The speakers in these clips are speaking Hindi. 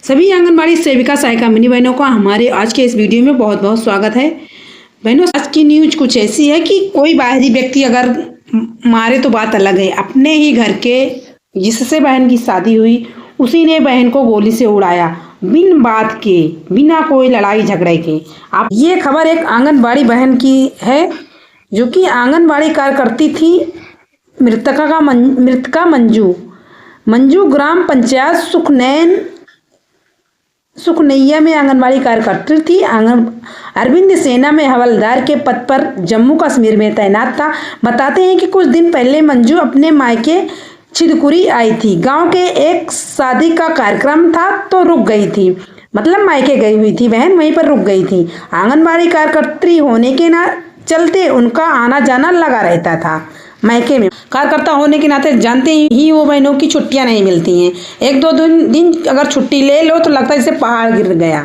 सभी आंगनबाड़ी सेविका सहायिका मिनी बहनों का हमारे आज के इस वीडियो में बहुत बहुत स्वागत है। बहनों, आज की न्यूज कुछ ऐसी है कि कोई बाहरी व्यक्ति अगर मारे तो बात अलग है, अपने ही घर के जिससे बहन की शादी हुई उसी ने बहन को गोली से उड़ाया, बिन बात के, बिना कोई लड़ाई झगड़े के। आप ये खबर एक आंगनबाड़ी बहन की है जो कि आंगनबाड़ी कार्यकर्ती थी। मृतका मंजू ग्राम पंचायत सुखनैया में आंगनबाड़ी कार्यकर्त्री थी। अरविंद सेना में हवलदार के पद पर जम्मू कश्मीर में तैनात था। बताते हैं कि कुछ दिन पहले मंजू अपने मायके छिदकुरी आई थी। गांव के एक शादी का कार्यक्रम था तो रुक गई थी, मतलब मायके गई हुई थी बहन, वहीं पर रुक गई थी। आंगनबाड़ी कार्यकर्त्री होने के चलते उनका आना जाना लगा रहता था। मायके में कार्यकर्ता होने के नाते जानते ही वो बहनों की छुट्टियां नहीं मिलती हैं। एक दो दिन अगर छुट्टी ले लो तो लगता है जैसे पहाड़ गिर गया।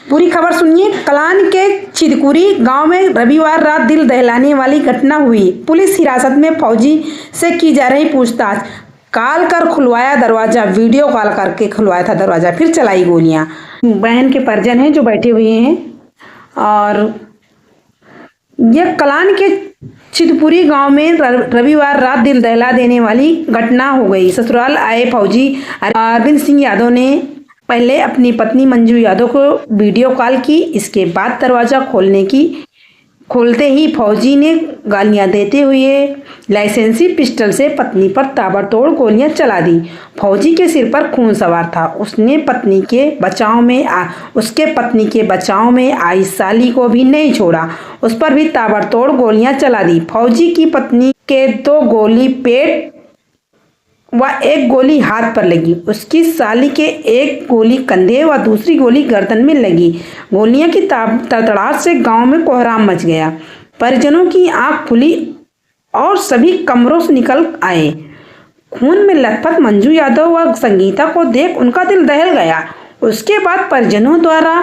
पूरी खबर सुनिए। कलान के छिदकुरी गांव में रविवार रात दिल दहलाने वाली घटना हुई। पुलिस हिरासत में फौजी से की जा रही पूछताछ। कॉल कर खुलवाया दरवाजा, वीडियो कॉल करके खुलवाया था दरवाजा, फिर चलाई गोलियां। बहन के परिजन हैं जो बैठे हुए हैं और यह कलान के छिदपुरी गांव में रविवार रात दिल दहला देने वाली घटना हो गई। ससुराल आए फौजी अरविंद सिंह यादव ने पहले अपनी पत्नी मंजू यादव को वीडियो कॉल की। इसके बाद दरवाजा खोलते ही फौजी ने गालियां देते हुए लाइसेंसी पिस्टल से पत्नी पर ताबड़तोड़ गोलियां चला दी। फौजी के सिर पर खून सवार था। उसके पत्नी के बचाव में आई साली को भी नहीं छोड़ा, उस पर भी ताबड़तोड़ गोलियां चला दी। फौजी की पत्नी के 2 गोली पेट व 1 गोली हाथ पर लगी। उसकी साली के 1 गोली कंधे व दूसरी गोली गर्दन में लगी। गोलियां की तड़तड़ाहट से गांव में कोहराम मच गया। परिजनों की आंख खुली और सभी कमरों से निकल आए। खून में लथपथ मंजू यादव व संगीता को देख उनका दिल दहल गया। उसके बाद परिजनों द्वारा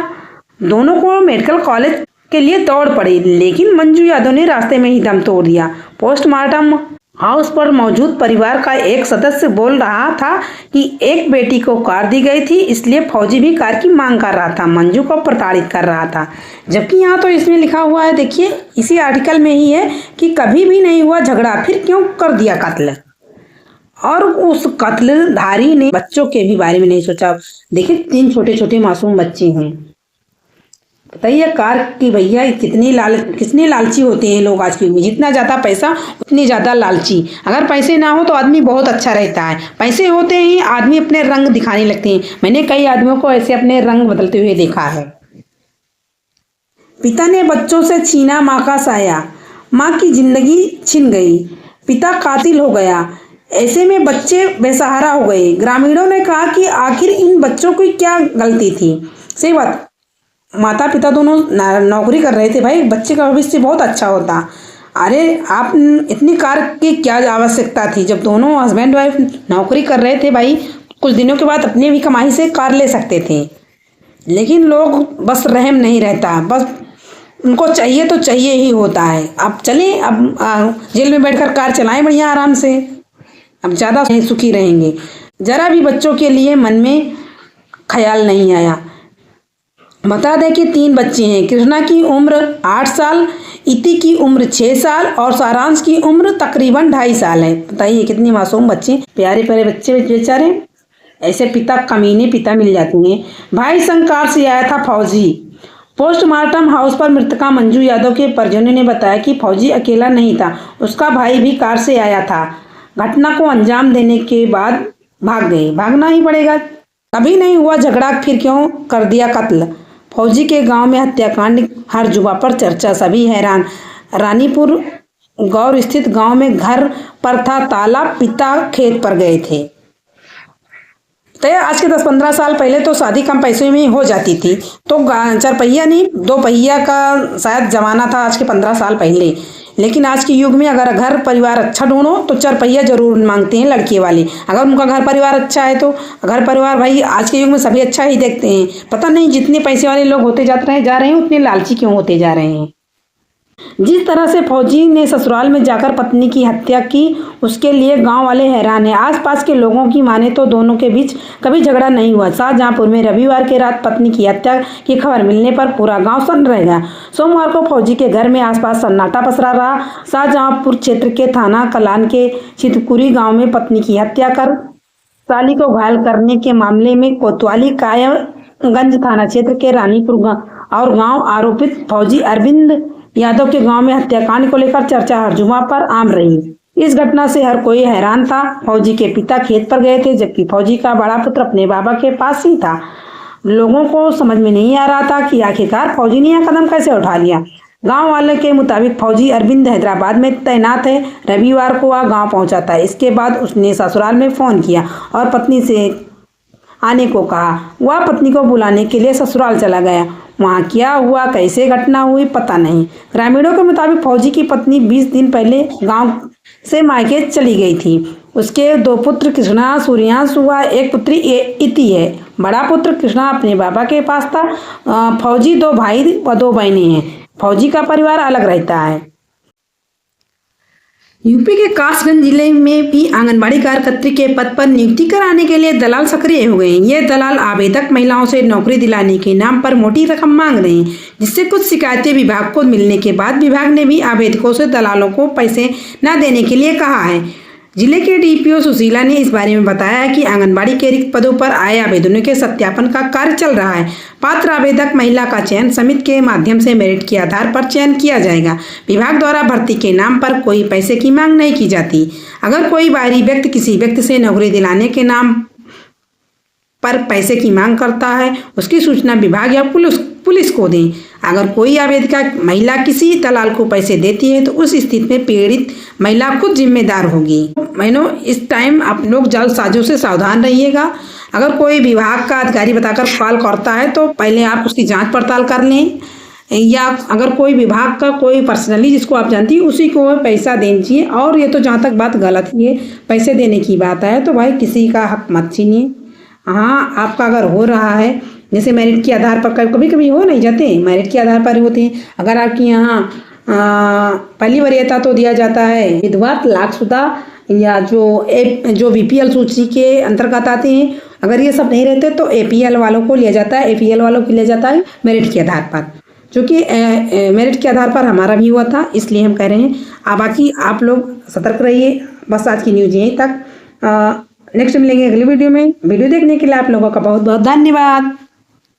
दोनों को मेडिकल कॉलेज के लिए दौड़ पड़ी, लेकिन मंजू यादव ने रास्ते में ही दम तोड़ दिया। पोस्टमार्टम हाउस पर मौजूद परिवार का एक सदस्य बोल रहा था कि एक बेटी को कार दी गई थी, इसलिए फौजी भी कार की मांग कर रहा था, मंजू को प्रताड़ित कर रहा था। जबकि यहाँ तो इसमें लिखा हुआ है, देखिए इसी आर्टिकल में ही है कि कभी भी नहीं हुआ झगड़ा, फिर क्यों कर दिया कत्ल। और उस कत्लधारी ने बच्चों के भी बारे में नहीं सोचा। देखिए 3 छोटे छोटे मासूम बच्चे हैं। बताइए कार की भैया कितने लालची होते हैं लोग आज के युग में। जितना ज़्यादा पैसा उतनी ज़्यादा लालची। अगर पैसे ना हो तो आदमी बहुत अच्छा रहता है, पैसे होते ही आदमी अपने रंग दिखाने लगते हैं। मैंने कई आदमियों को ऐसे अपने रंग बदलते हुए देखा है। पिता ने बच्चों से छीना माँ का साया, माँ की जिंदगी छिन गई, पिता कातिल हो गया, ऐसे में बच्चे बेसहारा हो गए। ग्रामीणों ने कहा कि आखिर इन बच्चों की क्या गलती थी। सही बात, माता पिता दोनों नौकरी कर रहे थे भाई, बच्चे का भविष्य बहुत अच्छा होता। अरे आप इतनी कार की क्या आवश्यकता थी जब दोनों हस्बैंड वाइफ नौकरी कर रहे थे भाई, कुछ दिनों के बाद अपनी भी कमाई से कार ले सकते थे। लेकिन लोग बस रहम नहीं रहता, बस उनको चाहिए तो चाहिए ही होता है। अब चलें, अब जेल में बैठकर कार चलाएं बढ़िया आराम से, अब ज़्यादा सुखी रहेंगे। जरा भी बच्चों के लिए मन में ख्याल नहीं आया। बता दें कि 3 बच्चे हैं। कृष्णा की उम्र 8 साल, इति की उम्र 6 साल और सारांश की उम्र तकरीबन 2.5 साल है। बताइए कितने मासूम बच्चे, प्यारे प्यारे बच्चे बेचारे। ऐसे कमीने पिता मिल जाते हैं। भाई संग कार से आया था फौजी। पोस्टमार्टम हाउस पर मृतका मंजू यादव के परिजनों ने बताया कि फौजी अकेला नहीं था, उसका भाई भी कार से आया था। घटना को अंजाम देने के बाद भाग गए। भागना ही पड़ेगा, कभी नहीं हुआ झगड़ा, फिर क्यों कर दिया कत्ल। फौजी के गांव में हत्याकांड हर जुबा पर चर्चा, सभी हैरान। रानीपुर गौर स्थित गांव में घर पर था ताला, पिता खेत पर गए थे। तो आज के 10-15 साल पहले तो शादी कम पैसे में हो जाती थी, तो 4 पहिया नहीं 2 पहिया का शायद जमाना था आज के 15 साल पहले। लेकिन आज के युग में अगर घर परिवार अच्छा ढूंढो तो 4 पहिया जरूर मांगते हैं लड़के वाले, अगर उनका घर परिवार अच्छा है तो। घर परिवार भाई आज के युग में सभी अच्छा ही देखते हैं। पता नहीं जितने पैसे वाले लोग होते जा रहे हैं उतने लालची क्यों होते जा रहे हैं। जिस तरह से फौजी ने ससुराल में जाकर पत्नी की हत्या की, उसके लिए गांव वाले हैरान हैं। आसपास के लोगों की माने तो दोनों के बीच कभी झगड़ा नहीं हुआ। शाहजहांपुर में रविवार की रात पत्नी की हत्या की खबर मिलने पर पूरा गांव सन्न रह गया। सोमवार को फौजी के घर में आसपास सन्नाटा पसरा रहा। शाहजहांपुर क्षेत्र के थाना कलान के चितकुरी गाँव में पत्नी की हत्या कर साली को घायल करने के मामले में कोतवाली कायमगंज थाना क्षेत्र के रानीपुर और गांव आरोपित फौजी अरविंद यादव के गांव में हत्याकांड को लेकर चर्चा हर जुमा पर आम रही। इस घटना से हर कोई हैरान था। फौजी के पिता खेत पर गए थे, जबकि फौजी का बड़ा पुत्र अपने बाबा के पास ही था। लोगों को समझ में नहीं आ रहा था कि आखिरकार फौजी ने यह कदम कैसे उठा लिया। गांव वाले के मुताबिक फौजी अरविंद हैदराबाद में तैनात है। रविवार को वह गांव पहुंचा था। इसके बाद उसने ससुराल में फोन किया और पत्नी से आने को कहा। वह पत्नी को बुलाने के लिए ससुराल चला गया। वहाँ क्या हुआ, कैसे घटना हुई, पता नहीं। ग्रामीणों के मुताबिक फौजी की पत्नी 20 दिन पहले गांव से मायके चली गई थी। उसके 2 पुत्र कृष्णा सूर्यांश हुआ, एक पुत्री इति है। बड़ा पुत्र कृष्णा अपने बाबा के पास था। फौजी 2 भाई व 2 बहनें हैं। फौजी का परिवार अलग रहता है। यूपी के कासगंज जिले में भी आंगनबाड़ी कार्यकर्त्री के पद पर नियुक्ति कराने के लिए दलाल सक्रिय हो गए हैं। ये दलाल आवेदक महिलाओं से नौकरी दिलाने के नाम पर मोटी रकम मांग रहे हैं, जिससे कुछ शिकायतें विभाग को मिलने के बाद विभाग ने भी आवेदकों से दलालों को पैसे न देने के लिए कहा है। जिले के डीपीओ सुशीला ने इस बारे में बताया कि आंगनबाड़ी के रिक्त पदों पर आए आवेदनों के सत्यापन का कार्य चल रहा है। पात्र आवेदक महिला का चयन समिति के माध्यम से मेरिट के आधार पर चयन किया जाएगा। विभाग द्वारा भर्ती के नाम पर कोई पैसे की मांग नहीं की जाती। अगर कोई बाहरी व्यक्ति किसी व्यक्ति से नौकरी दिलाने के नाम पर पैसे की मांग करता है, उसकी सूचना विभाग या पुलिस को दें। अगर कोई आवेदिका महिला किसी दलाल को पैसे देती है तो उस स्थिति में पीड़ित महिला खुद जिम्मेदार होगी। बहनों, इस टाइम आप लोग जालसाजों से सावधान रहिएगा। अगर कोई विभाग का अधिकारी बताकर कॉल करता है तो पहले आप उसकी जांच पड़ताल कर लें, या अगर कोई विभाग का कोई पर्सनली जिसको आप जानती हैं उसी को पैसा दीजिए। और ये तो जहाँ तक बात गलत है, पैसे देने की बात है तो भाई किसी का हक मत छीनिए। हाँ, आपका अगर हो रहा है, जैसे मेरिट के आधार पर कभी कभी हो नहीं जाते, मेरिट के आधार पर होते हैं। अगर आपकी यहाँ पहली वरीयता तो दिया जाता है, विधवा, तलाकशुदा या जो बीपीएल सूची के अंतर्गत आते हैं, अगर ये सब नहीं रहते तो एपीएल वालों को लिया जाता है। एपीएल वालों को लिया जाता है मेरिट के आधार पर, जो कि मेरिट के आधार पर हमारा भी हुआ था, इसलिए हम कह रहे हैं। बाकी आप लोग सतर्क रहिए। बस आज की न्यूज़ यहीं तक। नेक्स्ट मिलेंगे अगली वीडियो में। वीडियो देखने के लिए आप लोगों का बहुत बहुत धन्यवाद।